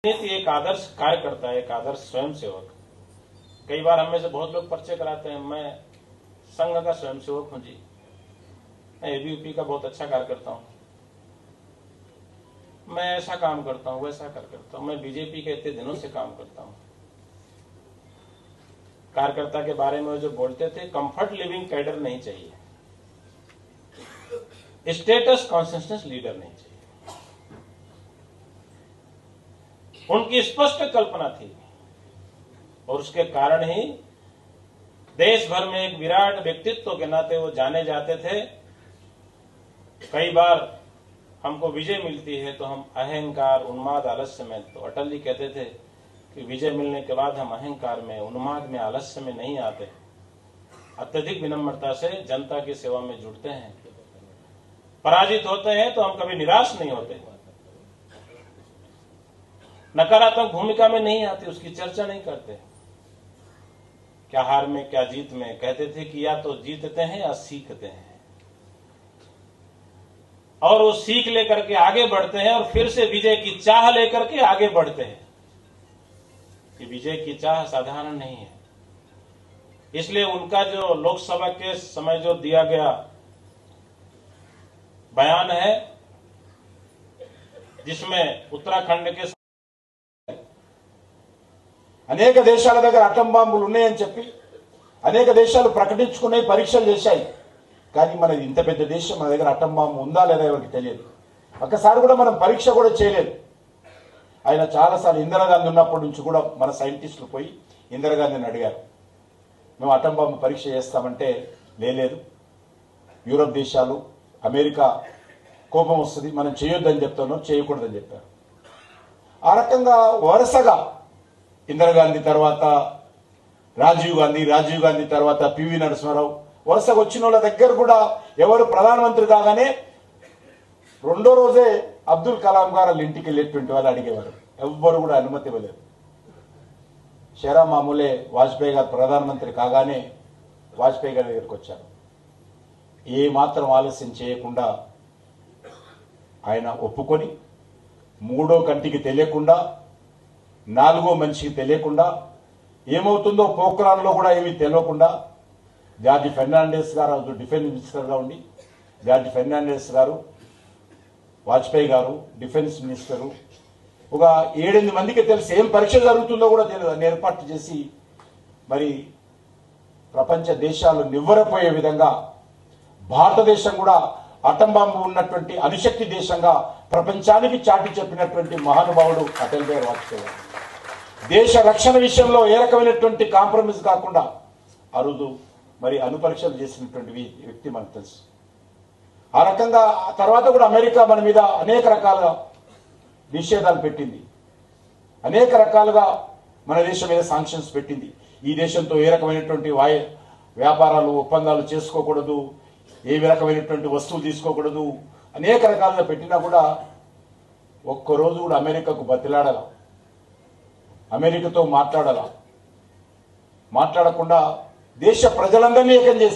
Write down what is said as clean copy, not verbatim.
एक आदर्श कार्यकर्ता है, एक आदर्श स्वयंसेवक। कई बार हम में से बहुत लोग परिचय कराते हैं, मैं संघ का स्वयंसेवक हूं जी, मैं एबीवीपी का बहुत अच्छा कार्य करता हूं, मैं ऐसा काम करता हूं, वैसा कार्य करता हूं, मैं बीजेपी के इतने दिनों से काम करता हूं। कार्यकर्ता के बारे में जो बोलते थे, कंफर्ट लिविंग कैडर नहीं चाहिए, स्टेटस कॉन्सिस्टेंस लीडर नहीं चाहिए। उनकी स्पष्ट कल्पना थी और उसके कारण ही देश भर में एक विराट व्यक्तित्व के नाते वो जाने जाते थे। कई बार हमको विजय मिलती है तो हम अहंकार, उन्माद, आलस्य में, तो अटल जी कहते थे कि विजय मिलने के बाद हम अहंकार में, उन्माद में, आलस्य में नहीं आते, अत्यधिक विनम्रता से जनता की सेवा में जुड़ते हैं। पराजित होते हैं तो हम कभी निराश नहीं होते, नकारात्मक भूमिका में नहीं आते, उसकी चर्चा नहीं करते, क्या हार में क्या जीत में। कहते थे कि या तो जीतते हैं या सीखते हैं, और वो सीख लेकर के आगे बढ़ते हैं और फिर से विजय की चाह लेकर के आगे बढ़ते हैं। कि विजय की चाह साधारण नहीं है, इसलिए उनका जो लोकसभा के समय जो दिया गया बयान है, जिसमें उत्तराखंड के అనేక దేశాల దగ్గర అటం బాంబులు ఉన్నాయని చెప్పి అనేక దేశాలు ప్రకటించుకునే పరీక్షలు చేశాయి. కానీ మనది ఇంత పెద్ద దేశం, మన దగ్గర అటం బాంబు ఉందా లేదా ఎవరికి తెలియదు. ఒక్కసారి కూడా మనం పరీక్ష కూడా చేయలేదు. ఆయన చాలాసార్లు ఇందిరాగాంధీ ఉన్నప్పటి నుంచి కూడా మన సైంటిస్టులు పోయి ఇందిరాగాంధీని అడిగారు, మేము అటం బాంబు పరీక్ష చేస్తామంటే లేదు, యూరప్ దేశాలు, అమెరికా కోపం వస్తుంది, మనం చేయొద్దని చెప్తున్నాం, చేయకూడదని చెప్పారు. ఆ రకంగా వరుసగా ఇందిరాగాంధీ తర్వాత రాజీవ్ గాంధీ తర్వాత పివి నరసింహారావు వరుసగా వచ్చిన వాళ్ళ దగ్గర కూడా ఎవరు ప్రధానమంత్రి కాగానే రెండో రోజే అబ్దుల్ కలాం గారు వాళ్ళ ఇంటికి వెళ్ళేటువంటి వాళ్ళు అడిగేవారు. ఎవ్వరు కూడా అనుమతి ఇవ్వలేదు. షేరా మామూలే వాజ్పేయి గారు ప్రధానమంత్రి కాగానే వాజ్పేయి గారి దగ్గరికి వచ్చారు. ఏ మాత్రం ఆలస్యం చేయకుండా ఆయన ఒప్పుకొని, మూడో కంటికి తెలియకుండా, నాలుగో మనిషికి తెలియకుండా, ఏమవుతుందో పోఖ్రాన్లో కూడా ఏమీ తెలియకుండా, జార్జ్ ఫెర్నాండెస్ గారు డిఫెన్స్ మినిస్టర్గా ఉండి, జార్జ్ ఫెర్నాండెస్ గారు, వాజ్పేయి గారు డిఫెన్స్ మినిస్టరు, ఒక 7-8 మందికి తెలిసి ఏం పరీక్ష జరుగుతుందో కూడా తెలియదు. అని ఏర్పాటు చేసి మరి ప్రపంచ దేశాలు నివ్వరపోయే విధంగా భారతదేశం కూడా అటం బాంబు ఉన్నటువంటి అణుశక్తి దేశంగా ప్రపంచానికి చాటి చెప్పినటువంటి మహానుభావుడు అటల్ బిహారీ వాజ్పేయి గారు. దేశ రక్షణ విషయంలో ఏ రకమైనటువంటి కాంప్రమైజ్ కాకుండా ఆ రోజు మరి అణుపరీక్షలు చేసినటువంటి వ్యక్తి మనకు తెలుసు. ఆ రకంగా తర్వాత కూడా అమెరికా మన మీద అనేక రకాలుగా నిషేధాలు పెట్టింది, అనేక రకాలుగా మన దేశం మీద సాంక్షన్స్ పెట్టింది. ఈ దేశంతో ఏ రకమైనటువంటి వ్యాపారాలు, ఒప్పందాలు చేసుకోకూడదు, ఏ రకమైనటువంటి వస్తువులు తీసుకోకూడదు, అనేక రకాలుగా పెట్టినా కూడా ఒక్కరోజు కూడా అమెరికాకు బతిలాడాల, అమెరికాతో మాట్లాడాల, మాట్లాడకుండా దేశ ప్రజలందరినీ ఏకం చేసి